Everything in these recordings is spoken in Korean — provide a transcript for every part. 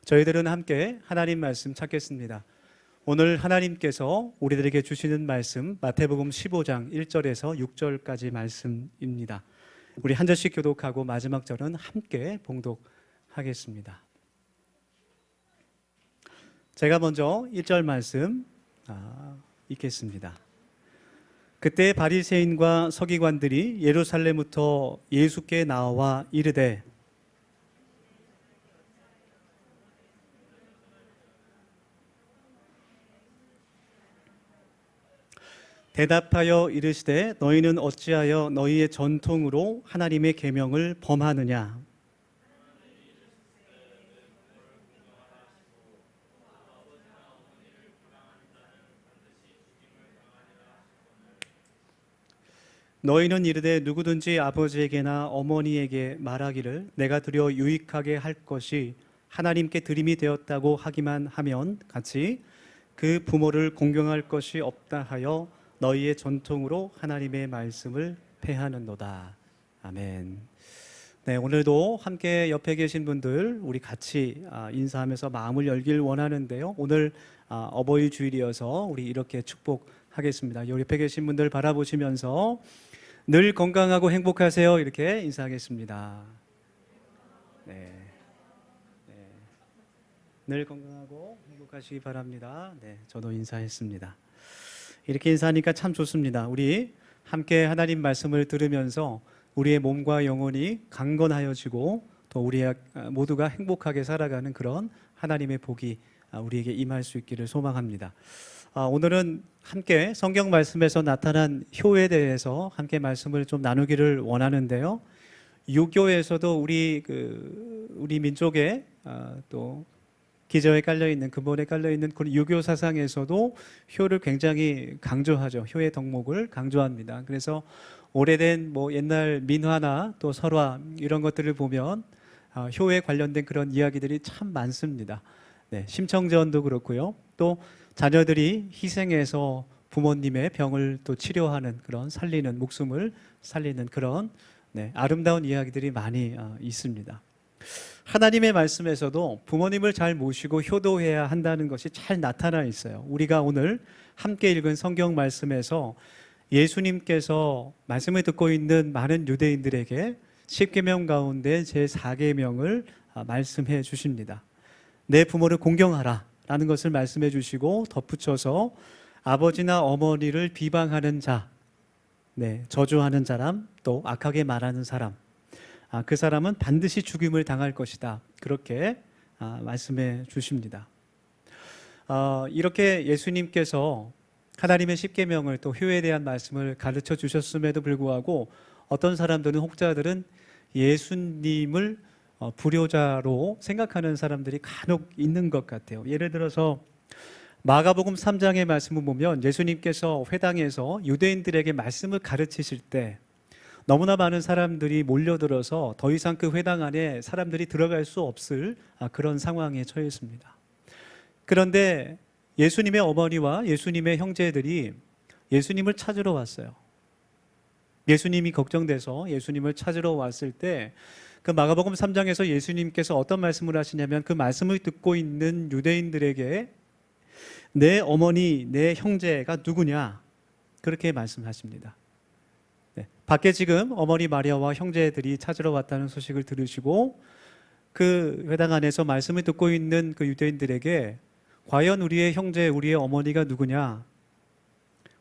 저희들은 함께 하나님 말씀 찾겠습니다. 오늘 하나님께서 우리들에게 주시는 말씀 마태복음 15장 1절에서 6절까지 말씀입니다. 우리 한 절씩 교독하고 마지막 절은 함께 봉독하겠습니다. 제가 먼저 1절 말씀 읽겠습니다. 그때 바리새인과 서기관들이 예루살렘부터 예수께 나와 이르되 대답하여 이르시되 너희는 어찌하여 너희의 전통으로 하나님의 계명을 범하느냐. 너희는 이르되 누구든지 아버지에게나 어머니에게 말하기를 내가 드려 유익하게 할 것이 하나님께 드림이 되었다고 하기만 하면 같이 그 부모를 공경할 것이 없다 하여 너희의 전통으로 하나님의 말씀을 폐하는도다. 아멘. 네, 오늘도 함께 옆에 계신 분들 우리 같이 인사하면서 마음을 열길 원하는데요. 오늘 어버이 주일이어서 우리 이렇게 축복하겠습니다. 옆에 계신 분들 바라보시면서 늘 건강하고 행복하세요 이렇게 인사하겠습니다. 네. 늘 건강하고 행복하시기 바랍니다. 네, 저도 인사했습니다. 이렇게 인사하니까 참 좋습니다. 우리 함께 하나님 말씀을 들으면서 우리의 몸과 영혼이 강건하여지고 또 우리 모두가 행복하게 살아가는 그런 하나님의 복이 우리에게 임할 수 있기를 소망합니다. 오늘은 함께 성경 말씀에서 나타난 효에 대해서 함께 말씀을 좀 나누기를 원하는데요. 유교에서도 우리 민족의 또 기저에 깔려있는 근본에 깔려있는 그 유교 사상에서도 효를 굉장히 강조하죠. 효의 덕목을 강조합니다. 그래서 오래된 옛날 민화나 또 설화 이런 것들을 보면 효에 관련된 그런 이야기들이 참 많습니다. 네, 심청전도 그렇고요. 또 자녀들이 희생해서 부모님의 병을 또 치료하는 그런 살리는 목숨을 살리는 그런 아름다운 이야기들이 많이 있습니다. 하나님의 말씀에서도 부모님을 잘 모시고 효도해야 한다는 것이 잘 나타나 있어요. 우리가 오늘 함께 읽은 성경 말씀에서 예수님께서 말씀을 듣고 있는 많은 유대인들에게 10계명 가운데 제4계명을 말씀해 주십니다. 내 부모를 공경하라 라는 것을 말씀해 주시고 덧붙여서 아버지나 어머니를 비방하는 자, 저주하는 사람, 또 악하게 말하는 사람, 그 사람은 반드시 죽임을 당할 것이다. 그렇게 말씀해 주십니다. 이렇게 예수님께서 하나님의 십계명을 또 효에 대한 말씀을 가르쳐 주셨음에도 불구하고 어떤 사람들은 혹자들은 예수님을 불효자로 생각하는 사람들이 간혹 있는 것 같아요. 예를 들어서 마가복음 3장의 말씀을 보면 예수님께서 회당에서 유대인들에게 말씀을 가르치실 때 너무나 많은 사람들이 몰려들어서 더 이상 그 회당 안에 사람들이 들어갈 수 없을 그런 상황에 처했습니다. 그런데 예수님의 어머니와 예수님의 형제들이 예수님을 찾으러 왔어요. 예수님이 걱정돼서 예수님을 찾으러 왔을 때 그 마가복음 3장에서 예수님께서 어떤 말씀을 하시냐면 그 말씀을 듣고 있는 유대인들에게 내 어머니, 내 형제가 누구냐 그렇게 말씀하십니다. 밖에 지금 어머니 마리아와 형제들이 찾으러 왔다는 소식을 들으시고 그 회당 안에서 말씀을 듣고 있는 그 유대인들에게 과연 우리의 형제, 우리의 어머니가 누구냐?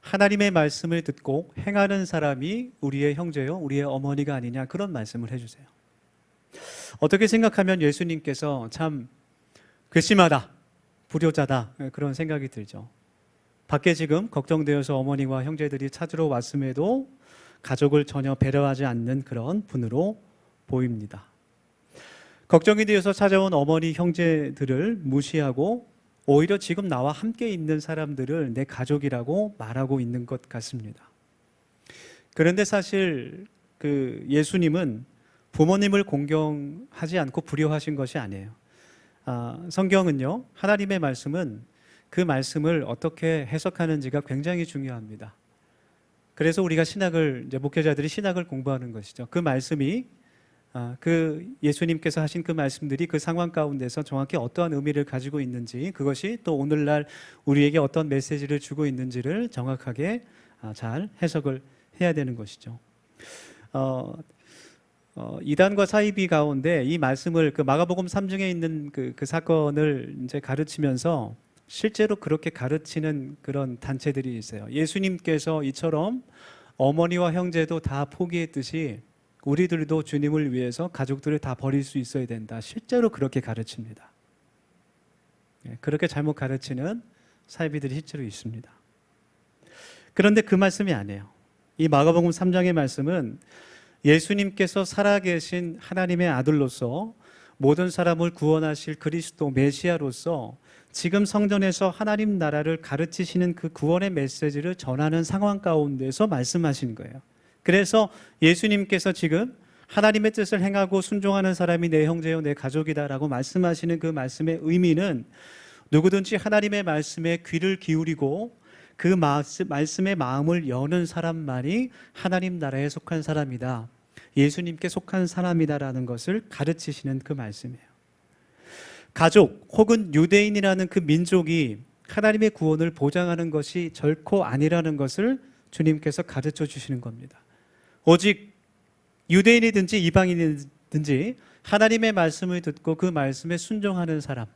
하나님의 말씀을 듣고 행하는 사람이 우리의 형제요, 우리의 어머니가 아니냐 그런 말씀을 해주세요. 어떻게 생각하면 예수님께서 참 괘씸하다, 불효자다 그런 생각이 들죠. 밖에 지금 걱정되어서 어머니와 형제들이 찾으러 왔음에도 가족을 전혀 배려하지 않는 그런 분으로 보입니다. 걱정이 되어서 찾아온 어머니 형제들을 무시하고 오히려 지금 나와 함께 있는 사람들을 내 가족이라고 말하고 있는 것 같습니다. 그런데 사실 예수님은 부모님을 공경하지 않고 불효하신 것이 아니에요. 성경은요, 하나님의 말씀은 그 말씀을 어떻게 해석하는지가 굉장히 중요합니다. 그래서 우리가 목회자들이 신학을 공부하는 것이죠. 그 말씀이 그 예수님께서 하신 그 말씀들이 그 상황 가운데서 정확히 어떠한 의미를 가지고 있는지, 그것이 또 오늘날 우리에게 어떤 메시지를 주고 있는지를 정확하게 잘 해석을 해야 되는 것이죠. 이단과 사이비 가운데 이 말씀을 그 마가복음 3중에 있는 그 사건을 이제 가르치면서 실제로 그렇게 가르치는 그런 단체들이 있어요. 예수님께서 이처럼 어머니와 형제도 다 포기했듯이 우리들도 주님을 위해서 가족들을 다 버릴 수 있어야 된다. 실제로 그렇게 가르칩니다. 그렇게 잘못 가르치는 사이비들이 실제로 있습니다. 그런데 그 말씀이 아니에요. 이 마가복음 3장의 말씀은 예수님께서 살아계신 하나님의 아들로서 모든 사람을 구원하실 그리스도 메시아로서 지금 성전에서 하나님 나라를 가르치시는 그 구원의 메시지를 전하는 상황 가운데서 말씀하신 거예요. 그래서 예수님께서 지금 하나님의 뜻을 행하고 순종하는 사람이 내 형제요 내 가족이다라고 말씀하시는 그 말씀의 의미는 누구든지 하나님의 말씀에 귀를 기울이고 그 말씀의 마음을 여는 사람만이 하나님 나라에 속한 사람이다, 예수님께 속한 사람이다라는 것을 가르치시는 그 말씀이에요. 가족 혹은 유대인이라는 그 민족이 하나님의 구원을 보장하는 것이 결코 아니라는 것을 주님께서 가르쳐 주시는 겁니다. 오직 유대인이든지 이방인이든지 하나님의 말씀을 듣고 그 말씀에 순종하는 사람,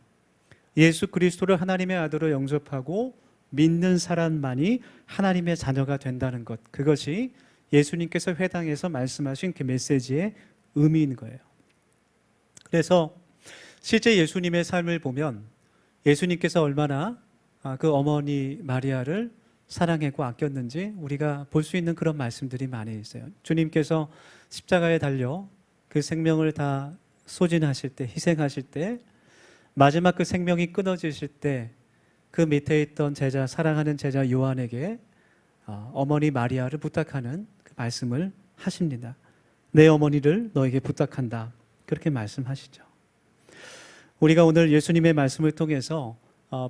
예수 그리스도를 하나님의 아들로 영접하고 믿는 사람만이 하나님의 자녀가 된다는 것, 그것이 예수님께서 회당에서 말씀하신 그 메시지의 의미인 거예요. 그래서 실제 예수님의 삶을 보면 예수님께서 얼마나 그 어머니 마리아를 사랑하고 아꼈는지 우리가 볼 수 있는 그런 말씀들이 많이 있어요. 주님께서 십자가에 달려 그 생명을 다 소진하실 때, 희생하실 때, 마지막 그 생명이 끊어지실 때 그 밑에 있던 제자, 사랑하는 제자 요한에게 어머니 마리아를 부탁하는 그 말씀을 하십니다. 내 어머니를 너에게 부탁한다, 그렇게 말씀하시죠. 우리가 오늘 예수님의 말씀을 통해서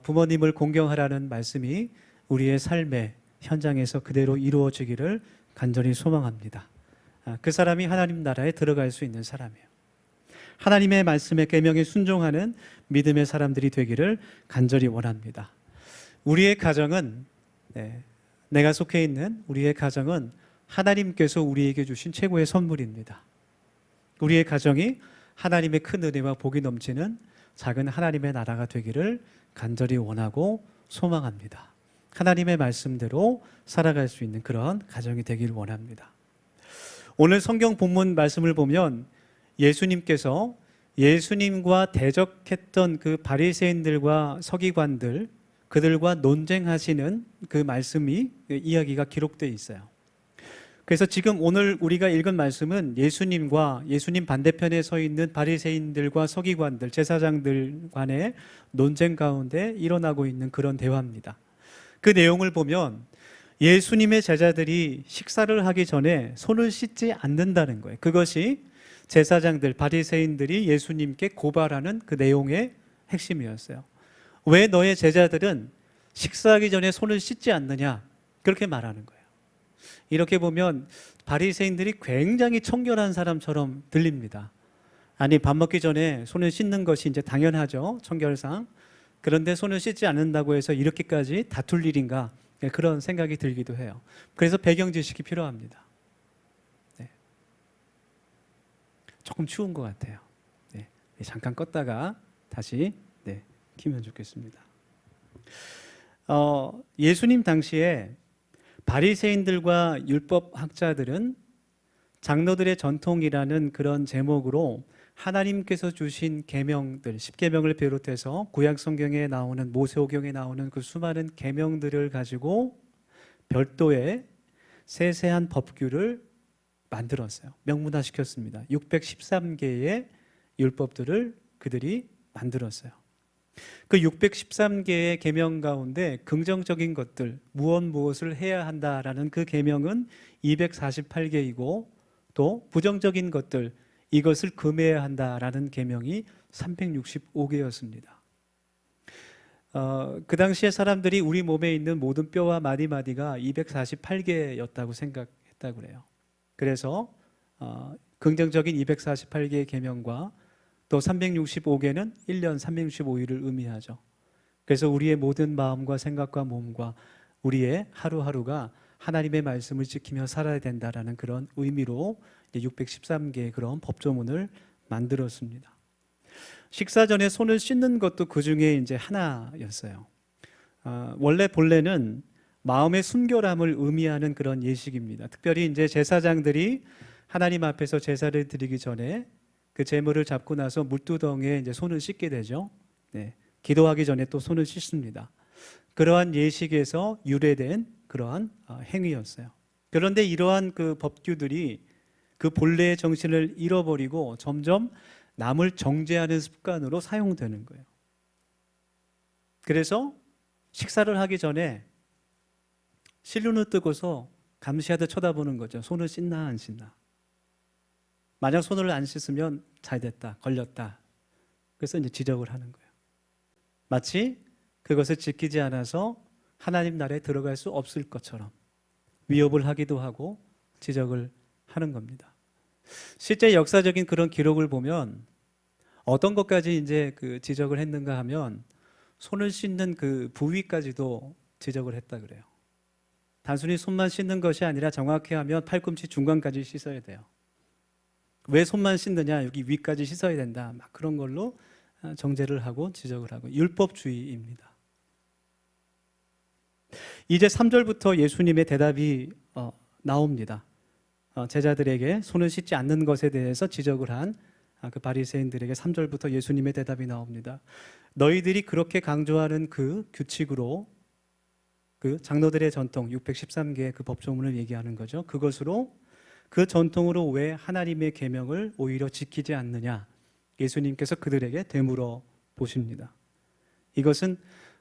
부모님을 공경하라는 말씀이 우리의 삶의 현장에서 그대로 이루어지기를 간절히 소망합니다. 그 사람이 하나님 나라에 들어갈 수 있는 사람이에요. 하나님의 말씀에 계명에 순종하는 믿음의 사람들이 되기를 간절히 원합니다. 우리의 가정은, 내가 속해 있는 우리의 가정은 하나님께서 우리에게 주신 최고의 선물입니다. 우리의 가정이 하나님의 큰 은혜와 복이 넘치는 작은 하나님의 나라가 되기를 간절히 원하고 소망합니다. 하나님의 말씀대로 살아갈 수 있는 그런 가정이 되기를 원합니다. 오늘 성경 본문 말씀을 보면 예수님께서 예수님과 대적했던 그 바리새인들과 서기관들, 그들과 논쟁하시는 그 말씀이, 이야기가 기록되어 있어요. 그래서 지금 오늘 우리가 읽은 말씀은 예수님과 예수님 반대편에 서 있는 바리새인들과 서기관들, 제사장들 간의 논쟁 가운데 일어나고 있는 그런 대화입니다. 그 내용을 보면 예수님의 제자들이 식사를 하기 전에 손을 씻지 않는다는 거예요. 그것이 제사장들, 바리새인들이 예수님께 고발하는 그 내용의 핵심이었어요. 왜 너의 제자들은 식사하기 전에 손을 씻지 않느냐, 그렇게 말하는 거예요. 이렇게 보면 바리새인들이 굉장히 청결한 사람처럼 들립니다. 아니, 밥 먹기 전에 손을 씻는 것이 이제 당연하죠, 청결상. 그런데 손을 씻지 않는다고 해서 이렇게까지 다툴 일인가, 그런 생각이 들기도 해요. 그래서 배경 지식이 필요합니다. 조금 추운 것 같아요. 잠깐 껐다가 다시 키면 좋겠습니다. 예수님 당시에 바리새인들과 율법학자들은 장로들의 전통이라는 그런 제목으로 하나님께서 주신 계명들, 10계명을 비롯해서 구약 성경에 나오는, 모세오경에 나오는 그 수많은 계명들을 가지고 별도의 세세한 법규를 만들었어요. 명문화시켰습니다. 613개의 율법들을 그들이 만들었어요. 그 613개의 계명 가운데 긍정적인 것들, 무엇을 해야 한다라는 그 계명은 248개이고, 또 부정적인 것들, 이것을 금해야 한다라는 계명이 365개였습니다. 그 당시에 사람들이 우리 몸에 있는 모든 뼈와 마디마디가 248개였다고 생각했다고 그래요. 그래서 긍정적인 248개의 계명과 또 365개는 1년 365일을 의미하죠. 그래서 우리의 모든 마음과 생각과 몸과 우리의 하루하루가 하나님의 말씀을 지키며 살아야 된다라는 그런 의미로 613개의 그런 법조문을 만들었습니다. 식사 전에 손을 씻는 것도 그 중에 이제 하나였어요. 원래 본래는 마음의 순결함을 의미하는 그런 예식입니다. 특별히 이제 제사장들이 하나님 앞에서 제사를 드리기 전에 그 제물을 잡고 나서 물두덩이에 이제 손을 씻게 되죠. 네. 기도하기 전에 또 손을 씻습니다. 그러한 예식에서 유래된 그러한 행위였어요. 그런데 이러한 그 법규들이 그 본래의 정신을 잃어버리고 점점 남을 정죄하는 습관으로 사용되는 거예요. 그래서 식사를 하기 전에 실눈을 뜨고서 감시하듯 쳐다보는 거죠. 손을 씻나 안 씻나. 만약 손을 안 씻으면 잘 됐다, 걸렸다. 그래서 이제 지적을 하는 거예요. 마치 그것을 지키지 않아서 하나님 나라에 들어갈 수 없을 것처럼 위협을 하기도 하고 지적을 하는 겁니다. 실제 역사적인 그런 기록을 보면 어떤 것까지 이제 그 지적을 했는가 하면 손을 씻는 그 부위까지도 지적을 했다 그래요. 단순히 손만 씻는 것이 아니라 정확히 하면 팔꿈치 중간까지 씻어야 돼요. 왜 손만 씻느냐, 여기 위까지 씻어야 된다, 막 그런 걸로 정죄를 하고 지적을 하고, 율법주의입니다. 이제 3절부터 예수님의 대답이 나옵니다. 제자들에게 손을 씻지 않는 것에 대해서 지적을 한 그 바리새인들에게 3절부터 예수님의 대답이 나옵니다. 너희들이 그렇게 강조하는 그 규칙으로, 그 장로들의 전통 613개의 그 법조문을 얘기하는 거죠. 그것으로, 그 전통으로 왜 하나님의 계명을 오히려 지키지 않느냐, 예수님께서 그들에게 되물어 보십니다. 이것은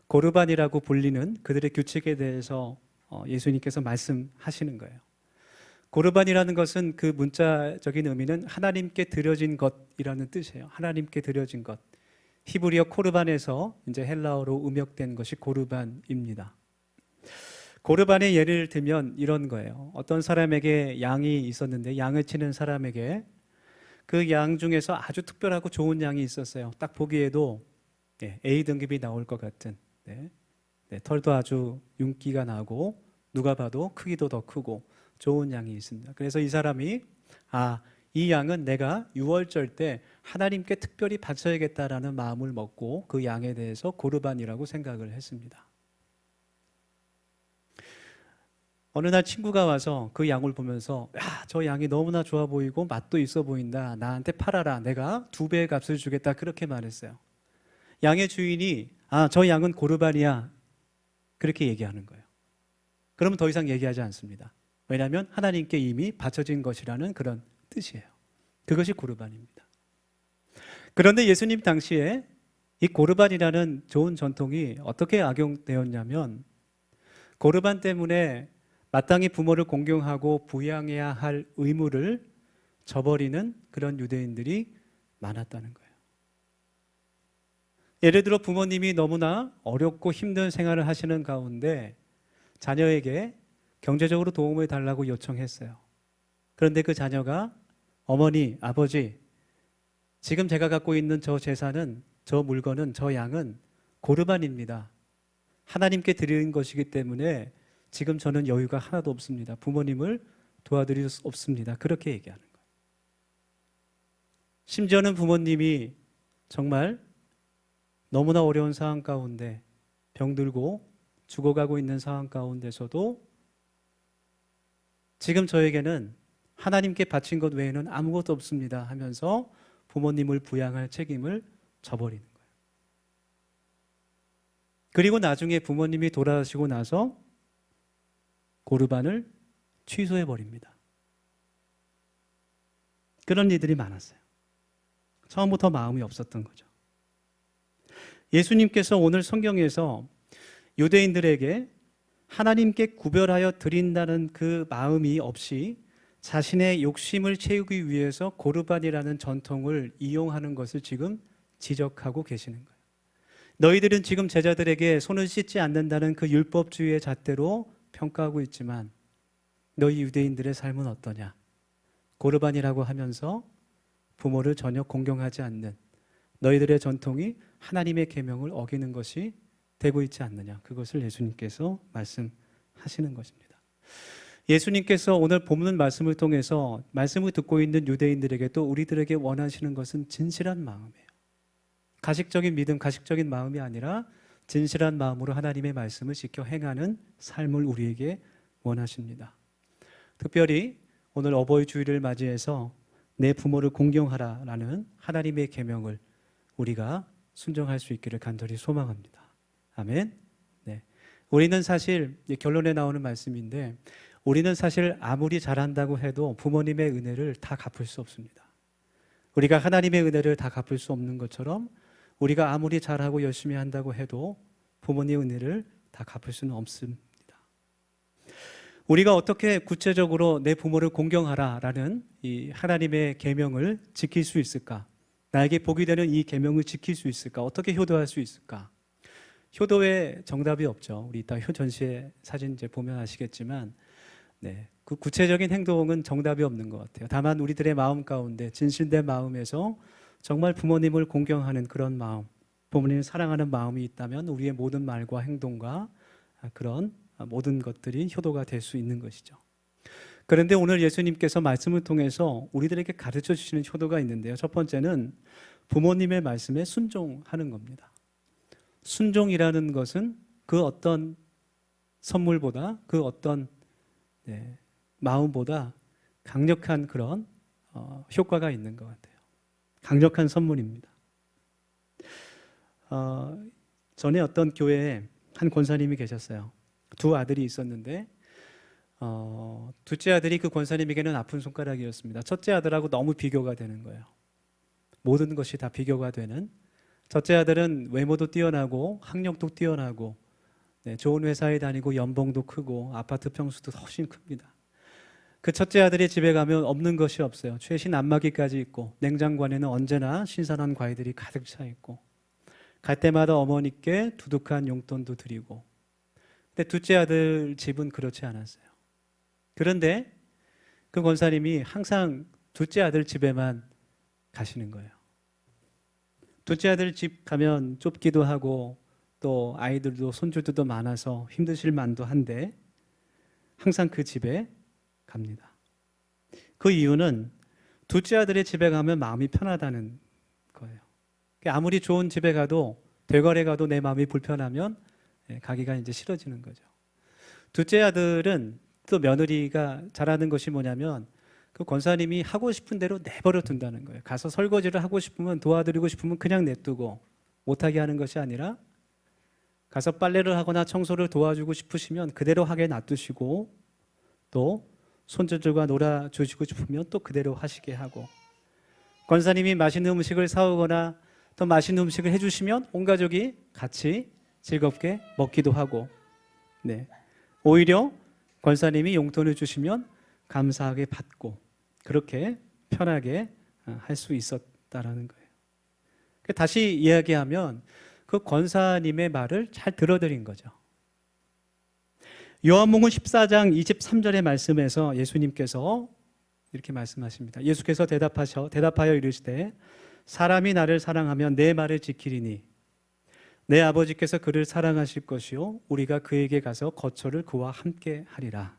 고르반이라고 불리는 그들의 규칙에 대해서 예수님께서 말씀하시는 거예요. 고르반이라는 것은 그 문자적인 의미는 하나님께 드려진 것이라는 뜻이에요. 하나님께 드려진 것. 히브리어 코르반에서 이제 헬라어로 음역된 것이 고르반입니다. 고르반의 예를 들면 이런 거예요. 어떤 사람에게 양이 있었는데 양을 치는 사람에게 그 양 중에서 아주 특별하고 좋은 양이 있었어요. 딱 보기에도 A 등급이 나올 것 같은, 털도 아주 윤기가 나고 누가 봐도 크기도 더 크고 좋은 양이 있습니다. 그래서 이 사람이 이 양은 내가 유월절 때 하나님께 특별히 바쳐야겠다라는 마음을 먹고 그 양에 대해서 고르반이라고 생각을 했습니다. 어느 날 친구가 와서 그 양을 보면서 저 양이 너무나 좋아 보이고 맛도 있어 보인다, 나한테 팔아라, 내가 2배의 값을 주겠다, 그렇게 말했어요. 양의 주인이 저 양은 고르반이야, 그렇게 얘기하는 거예요. 그러면 더 이상 얘기하지 않습니다. 왜냐하면 하나님께 이미 바쳐진 것이라는 그런 뜻이에요. 그것이 고르반입니다. 그런데 예수님 당시에 이 고르반이라는 좋은 전통이 어떻게 악용되었냐면, 고르반 때문에 마땅히 부모를 공경하고 부양해야 할 의무를 저버리는 그런 유대인들이 많았다는 거예요. 예를 들어 부모님이 너무나 어렵고 힘든 생활을 하시는 가운데 자녀에게 경제적으로 도움을 달라고 요청했어요. 그런데 그 자녀가 어머니, 아버지, 지금 제가 갖고 있는 저 재산은, 저 물건은, 저 양은 고르반입니다. 하나님께 드리는 것이기 때문에 지금 저는 여유가 하나도 없습니다. 부모님을 도와드릴 수 없습니다. 그렇게 얘기하는 거예요. 심지어는 부모님이 정말 너무나 어려운 상황 가운데 병들고 죽어가고 있는 상황 가운데서도 지금 저에게는 하나님께 바친 것 외에는 아무것도 없습니다 하면서 부모님을 부양할 책임을 져버리는 거예요. 그리고 나중에 부모님이 돌아가시고 나서 고르반을 취소해 버립니다. 그런 일들이 많았어요. 처음부터 마음이 없었던 거죠. 예수님께서 오늘 성경에서 유대인들에게 하나님께 구별하여 드린다는 그 마음이 없이 자신의 욕심을 채우기 위해서 고르반이라는 전통을 이용하는 것을 지금 지적하고 계시는 거예요. 너희들은 지금 제자들에게 손을 씻지 않는다는 그 율법주의의 잣대로 평가하고 있지만 너희 유대인들의 삶은 어떠냐? 고르반이라고 하면서 부모를 전혀 공경하지 않는 너희들의 전통이 하나님의 계명을 어기는 것이 되고 있지 않느냐. 그것을 예수님께서 말씀하시는 것입니다. 예수님께서 오늘 본문 말씀을 통해서 말씀을 듣고 있는 유대인들에게 또 우리들에게 원하시는 것은 진실한 마음이에요. 가식적인 믿음, 가식적인 마음이 아니라 진실한 마음으로 하나님의 말씀을 지켜 행하는 삶을 우리에게 원하십니다. 특별히 오늘 어버이 주일을 맞이해서 내 부모를 공경하라라는 하나님의 계명을 우리가 순종할 수 있기를 간절히 소망합니다. 아멘. 네. 우리는 사실 결론에 나오는 말씀인데 우리는 사실 아무리 잘한다고 해도 부모님의 은혜를 다 갚을 수 없습니다. 우리가 하나님의 은혜를 다 갚을 수 없는 것처럼 우리가 아무리 잘하고 열심히 한다고 해도 부모님의 은혜를 다 갚을 수는 없습니다. 우리가 어떻게 구체적으로 내 부모를 공경하라라는 이 하나님의 계명을 지킬 수 있을까? 나에게 복이 되는 이 계명을 지킬 수 있을까? 어떻게 효도할 수 있을까? 효도에 정답이 없죠. 우리 이따 효 전시회 사진 이제 보면 아시겠지만, 네, 그 구체적인 행동은 정답이 없는 것 같아요. 다만 우리들의 마음 가운데 진실된 마음에서 정말 부모님을 공경하는 그런 마음, 부모님을 사랑하는 마음이 있다면 우리의 모든 말과 행동과 그런 모든 것들이 효도가 될 수 있는 것이죠. 그런데 오늘 예수님께서 말씀을 통해서 우리들에게 가르쳐 주시는 효도가 있는데요. 첫 번째는 부모님의 말씀에 순종하는 겁니다. 순종이라는 것은 그 어떤 선물보다 그 어떤 마음보다 강력한 그런 효과가 있는 것 같아요. 강력한 선물입니다. 전에 어떤 교회에 한 권사님이 계셨어요. 두 아들이 있었는데 둘째 아들이 그 권사님에게는 아픈 손가락이었습니다. 첫째 아들하고 너무 비교가 되는 거예요. 모든 것이 다 비교가 되는. 첫째 아들은 외모도 뛰어나고 학력도 뛰어나고 좋은 회사에 다니고 연봉도 크고 아파트 평수도 훨씬 큽니다. 그 첫째 아들의 집에 가면 없는 것이 없어요. 최신 안마기까지 있고 냉장고 안에는 언제나 신선한 과일들이 가득 차 있고 갈 때마다 어머니께 두둑한 용돈도 드리고. 근데 둘째 아들 집은 그렇지 않았어요. 그런데 그 권사님이 항상 둘째 아들 집에만 가시는 거예요. 둘째 아들 집 가면 좁기도 하고 또 아이들도 손주들도 많아서 힘드실 만도 한데 항상 그 집에 갑니다. 그 이유는 둘째 아들의 집에 가면 마음이 편하다는 거예요. 아무리 좋은 집에 가도 대궐에 가도 내 마음이 불편하면 가기가 이제 싫어지는 거죠. 둘째 아들은 또 며느리가 잘하는 것이 뭐냐면 그 권사님이 하고 싶은 대로 내버려 둔다는 거예요. 가서 설거지를 하고 싶으면 도와드리고 싶으면 그냥 냅두고 못하게 하는 것이 아니라 가서 빨래를 하거나 청소를 도와주고 싶으시면 그대로 하게 놔두시고 또 손주들과 놀아주시고 싶으면 또 그대로 하시게 하고 권사님이 맛있는 음식을 사오거나 또 맛있는 음식을 해주시면 온 가족이 같이 즐겁게 먹기도 하고 오히려 권사님이 용돈을 주시면 감사하게 받고 그렇게 편하게 할 수 있었다라는 거예요. 다시 이야기하면 그 권사님의 말을 잘 들어드린 거죠. 요한복음 14장 23절의 말씀에서 예수님께서 이렇게 말씀하십니다. 예수께서 대답하여 이르시되 사람이 나를 사랑하면 내 말을 지키리니 내 아버지께서 그를 사랑하실 것이요 우리가 그에게 가서 거처를 그와 함께 하리라.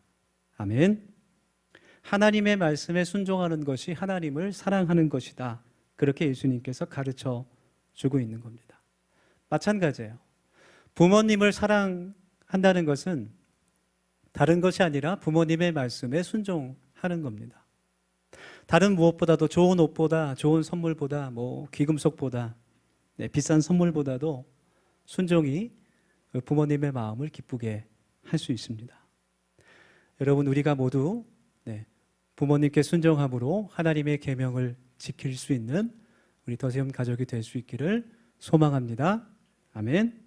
아멘. 하나님의 말씀에 순종하는 것이 하나님을 사랑하는 것이다. 그렇게 예수님께서 가르쳐 주고 있는 겁니다. 마찬가지예요. 부모님을 사랑한다는 것은 다른 것이 아니라 부모님의 말씀에 순종하는 겁니다. 다른 무엇보다도 좋은 옷보다 좋은 선물보다 귀금속보다 비싼 선물보다도 순종이 부모님의 마음을 기쁘게 할 수 있습니다. 여러분 우리가 모두 부모님께 순종함으로 하나님의 계명을 지킬 수 있는 우리 더세움 가족이 될 수 있기를 소망합니다. 아멘.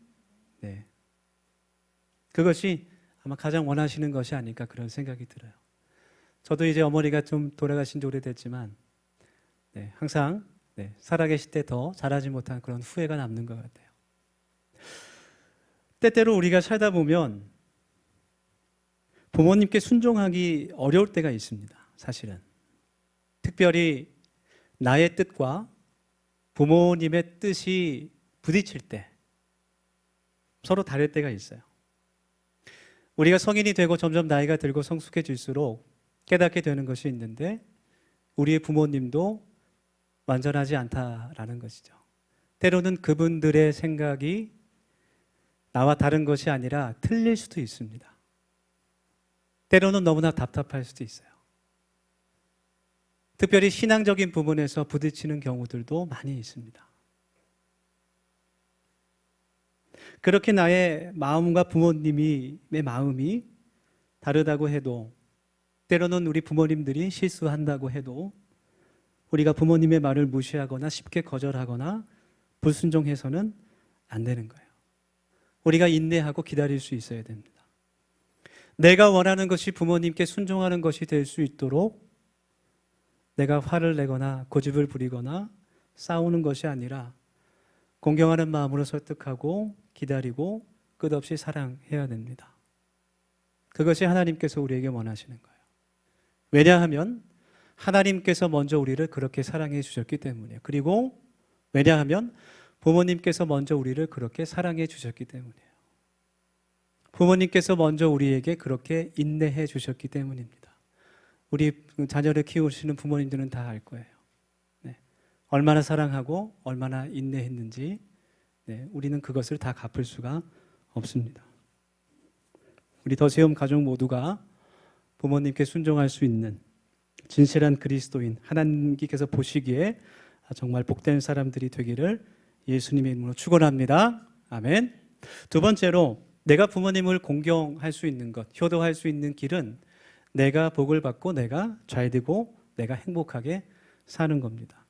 그것이 아마 가장 원하시는 것이 아닐까 그런 생각이 들어요. 저도 이제 어머니가 좀 돌아가신 지 오래됐지만 항상 살아계실 때 더 잘하지 못한 그런 후회가 남는 것 같아요. 때때로 우리가 살다 보면 부모님께 순종하기 어려울 때가 있습니다. 사실은 특별히 나의 뜻과 부모님의 뜻이 부딪힐 때 서로 다를 때가 있어요. 우리가 성인이 되고 점점 나이가 들고 성숙해질수록 깨닫게 되는 것이 있는데 우리의 부모님도 완전하지 않다라는 것이죠. 때로는 그분들의 생각이 나와 다른 것이 아니라 틀릴 수도 있습니다. 때로는 너무나 답답할 수도 있어요. 특별히 신앙적인 부분에서 부딪히는 경우들도 많이 있습니다. 그렇게 나의 마음과 부모님의 마음이 다르다고 해도, 때로는 우리 부모님들이 실수한다고 해도 우리가 부모님의 말을 무시하거나 쉽게 거절하거나 불순종해서는 안 되는 거예요. 우리가 인내하고 기다릴 수 있어야 됩니다. 내가 원하는 것이 부모님께 순종하는 것이 될 수 있도록 내가 화를 내거나 고집을 부리거나 싸우는 것이 아니라 공경하는 마음으로 설득하고 기다리고 끝없이 사랑해야 됩니다. 그것이 하나님께서 우리에게 원하시는 거예요. 왜냐하면 하나님께서 먼저 우리를 그렇게 사랑해 주셨기 때문이에요. 그리고 왜냐하면 부모님께서 먼저 우리를 그렇게 사랑해 주셨기 때문이에요. 부모님께서 먼저 우리에게 그렇게 인내해 주셨기 때문입니다. 우리 자녀를 키우시는 부모님들은 다 알 거예요. 네. 얼마나 사랑하고 얼마나 인내했는지, 네, 우리는 그것을 다 갚을 수가 없습니다. 우리 더세움 가족 모두가 부모님께 순종할 수 있는 진실한 그리스도인, 하나님께서 보시기에 정말 복된 사람들이 되기를 예수님의 이름으로 축원합니다. 아멘. 두 번째로, 내가 부모님을 공경할 수 있는 것, 효도할 수 있는 길은 내가 복을 받고 내가 잘되고 내가 행복하게 사는 겁니다.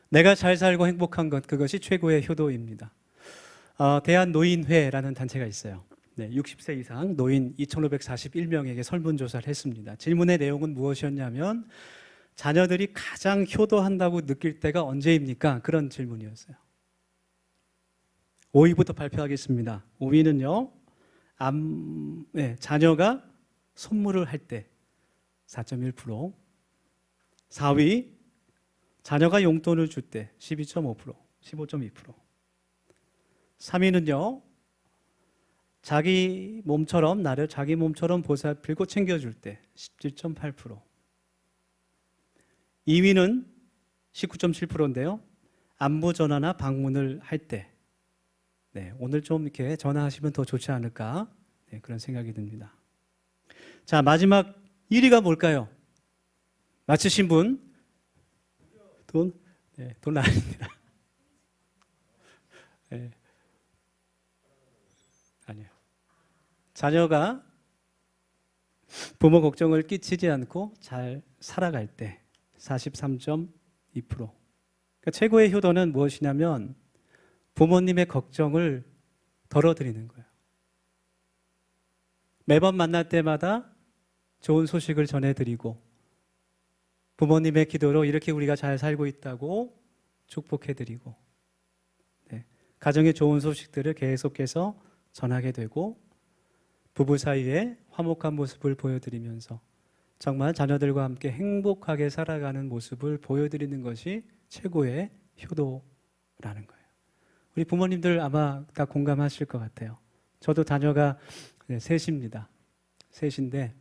내가 잘 살고 행복한 것, 그것이 최고의 효도입니다. 대한노인회라는 단체가 있어요. 네, 60세 이상 노인 2,541명에게 설문조사를 했습니다. 질문의 내용은 무엇이었냐면 자녀들이 가장 효도한다고 느낄 때가 언제입니까? 그런 질문이었어요. 5위부터 발표하겠습니다. 5위는요, 자녀가 선물을 할 때 4.1%, 4위 자녀가 용돈을 줄 때 12.5%, 15.2%, 3위는요, 자기 몸처럼 나를 자기 몸처럼 보살피고 챙겨줄 때 17.8%, 2위는 19.7%인데요. 안부 전화나 방문을 할 때, 네, 오늘 좀 이렇게 전화하시면 더 좋지 않을까, 네, 그런 생각이 듭니다. 자, 마지막 1위가 뭘까요? 맞추신 분? 돈? 네, 돈 아닙니다. 네. 아니요. 자녀가 부모 걱정을 끼치지 않고 잘 살아갈 때 43.2%. 그러니까 최고의 효도는 무엇이냐면 부모님의 걱정을 덜어드리는 거예요. 매번 만날 때마다 좋은 소식을 전해드리고 부모님의 기도로 이렇게 우리가 잘 살고 있다고 축복해드리고, 네, 가정의 좋은 소식들을 계속해서 전하게 되고 부부 사이에 화목한 모습을 보여드리면서 정말 자녀들과 함께 행복하게 살아가는 모습을 보여드리는 것이 최고의 효도라는 거예요. 우리 부모님들 아마 다 공감하실 것 같아요. 저도 자녀가 셋입니다. 셋인데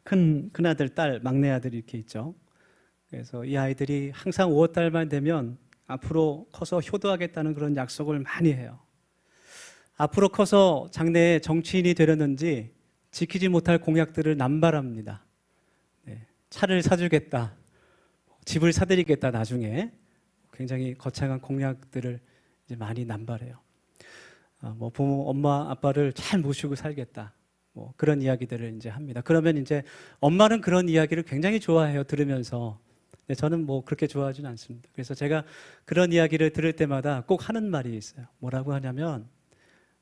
큰아들, 딸, 막내 아들이 이렇게 있죠. 그래서 이 아이들이 항상 5월달만 되면 앞으로 커서 효도하겠다는 그런 약속을 많이 해요. 앞으로 커서 장래에 정치인이 되려는지 지키지 못할 공약들을 남발합니다. 네, 차를 사주겠다, 집을 사드리겠다, 나중에 굉장히 거창한 공약들을 이제 많이 남발해요. 뭐 부모, 엄마, 아빠를 잘 모시고 살겠다, 뭐 그런 이야기들을 이제 합니다. 그러면 이제 엄마는 그런 이야기를 굉장히 좋아해요, 들으면서. 근데 저는 뭐 그렇게 좋아하지는 않습니다. 그래서 제가 그런 이야기를 들을 때마다 꼭 하는 말이 있어요. 뭐라고 하냐면,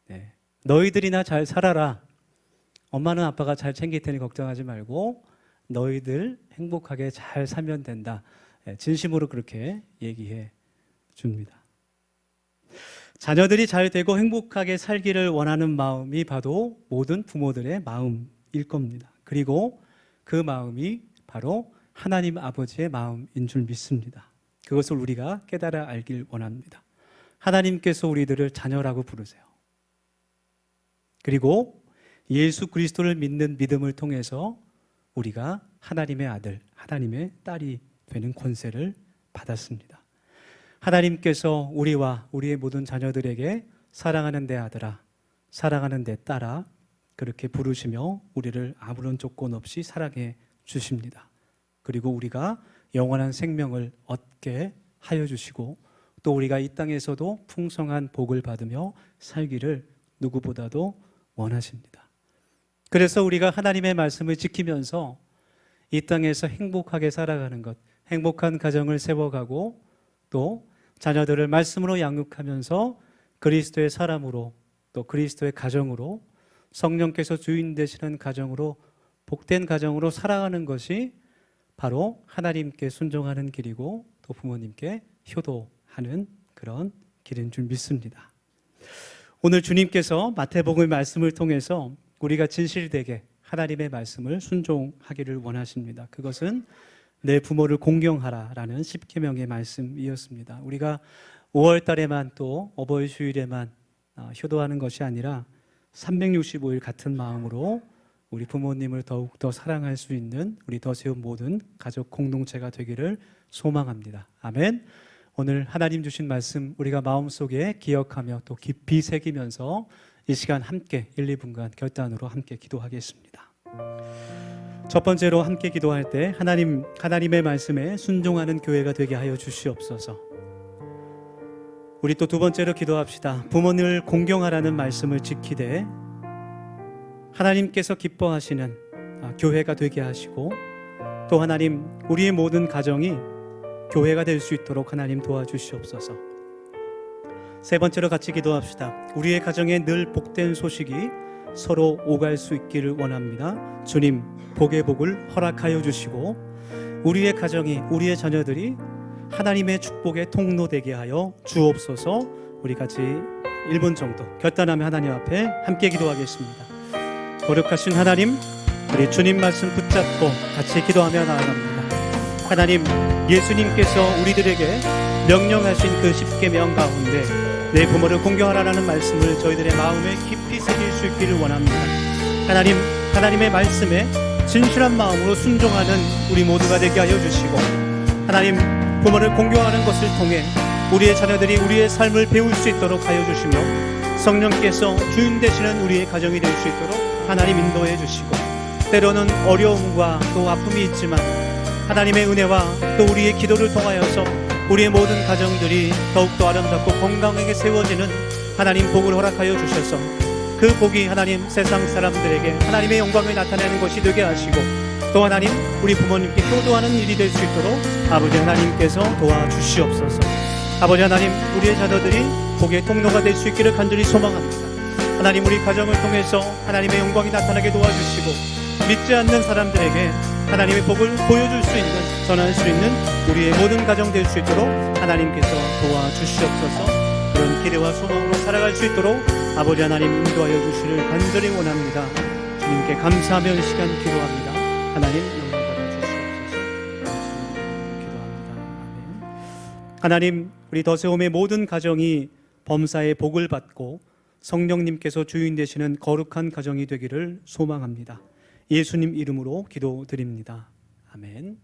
네, 너희들이나 잘 살아라. 엄마는 아빠가 잘 챙길 테니 걱정하지 말고 너희들 행복하게 잘 살면 된다. 진심으로 그렇게 얘기해 줍니다. 자녀들이 잘 되고 행복하게 살기를 원하는 마음이 바로 모든 부모들의 마음일 겁니다. 그리고 그 마음이 바로 하나님 아버지의 마음인 줄 믿습니다. 그것을 우리가 깨달아 알길 원합니다. 하나님께서 우리들을 자녀라고 부르세요. 그리고 예수 그리스도를 믿는 믿음을 통해서 우리가 하나님의 아들, 하나님의 딸이 되는 권세를 받았습니다. 하나님께서 우리와 우리의 모든 자녀들에게 사랑하는 내 아들아, 사랑하는 내 딸아 그렇게 부르시며 우리를 아무런 조건 없이 사랑해 주십니다. 그리고 우리가 영원한 생명을 얻게 하여 주시고 또 우리가 이 땅에서도 풍성한 복을 받으며 살기를 누구보다도 원하십니다. 그래서 우리가 하나님의 말씀을 지키면서 이 땅에서 행복하게 살아가는 것, 행복한 가정을 세워가고 또 자녀들을 말씀으로 양육하면서 그리스도의 사람으로 또 그리스도의 가정으로 성령께서 주인 되시는 가정으로 복된 가정으로 살아가는 것이 바로 하나님께 순종하는 길이고 또 부모님께 효도하는 그런 길인 줄 믿습니다. 오늘 주님께서 마태복음 말씀을 통해서 우리가 진실되게 하나님의 말씀을 순종하기를 원하십니다. 그것은 내 부모를 공경하라라는 10계명의 말씀이었습니다. 우리가 5월 달에만 또 어버이 주일에만 효도하는 것이 아니라 365일 같은 마음으로 우리 부모님을 더욱더 사랑할 수 있는 우리 더세움 모든 가족 공동체가 되기를 소망합니다. 아멘. 오늘 하나님 주신 말씀 우리가 마음속에 기억하며 또 깊이 새기면서 이 시간 함께 1, 2분간 결단으로 함께 기도하겠습니다. 첫 번째로 함께 기도할 때 하나님의 말씀에 순종하는 교회가 되게 하여 주시옵소서. 우리 또 두 번째로 기도합시다. 부모님을 공경하라는 말씀을 지키되 하나님께서 기뻐하시는 교회가 되게 하시고 또 하나님 우리의 모든 가정이 교회가 될 수 있도록 하나님 도와주시옵소서. 세 번째로 같이 기도합시다. 우리의 가정에 늘 복된 소식이 서로 오갈 수 있기를 원합니다. 주님 복의 복을 허락하여 주시고 우리의 가정이 우리의 자녀들이 하나님의 축복의 통로 되게 하여 주옵소서. 우리 같이 1분 정도 결단하며 하나님 앞에 함께 기도하겠습니다. 거룩하신 하나님, 우리 주님 말씀 붙잡고 같이 기도하며 나아갑니다. 하나님, 예수님께서 우리들에게 명령하신 그 10계명 가운데 내 부모를 공경하라는 말씀을 저희들의 마음에 깊이 새길 수 있기를 원합니다. 하나님, 하나님의 말씀에 진실한 마음으로 순종하는 우리 모두가 되게 하여 주시고 하나님, 부모를 공경하는 것을 통해 우리의 자녀들이 우리의 삶을 배울 수 있도록 하여 주시며 성령께서 주인 되시는 우리의 가정이 될 수 있도록 하나님 인도해 주시고 때로는 어려움과 또 아픔이 있지만 하나님의 은혜와 또 우리의 기도를 통하여서 우리의 모든 가정들이 더욱더 아름답고 건강하게 세워지는 하나님 복을 허락하여 주셔서 그 복이 하나님 세상 사람들에게 하나님의 영광을 나타내는 것이 되게 하시고 또 하나님 우리 부모님께 효도하는 일이 될 수 있도록 아버지 하나님께서 도와주시옵소서. 아버지 하나님 우리의 자녀들이 복의 통로가 될 수 있기를 간절히 소망합니다. 하나님 우리 가정을 통해서 하나님의 영광이 나타나게 도와주시고 믿지 않는 사람들에게 하나님의 복을 보여줄 수 있는 전할 수 있는 우리의 모든 가정 될 수 있도록 하나님께서 도와주시옵소서. 그런 기대와 소망으로 살아갈 수 있도록 아버지 하나님 인도하여 주시를 간절히 원합니다. 주님께 감사하며 이 시간 기도합니다. 하나님 영광 받아 주시옵소서. 기도합니다. 아멘. 하나님 우리 더세움의 모든 가정이 범사의 복을 받고 성령님께서 주인 되시는 거룩한 가정이 되기를 소망합니다. 예수님 이름으로 기도드립니다. 아멘.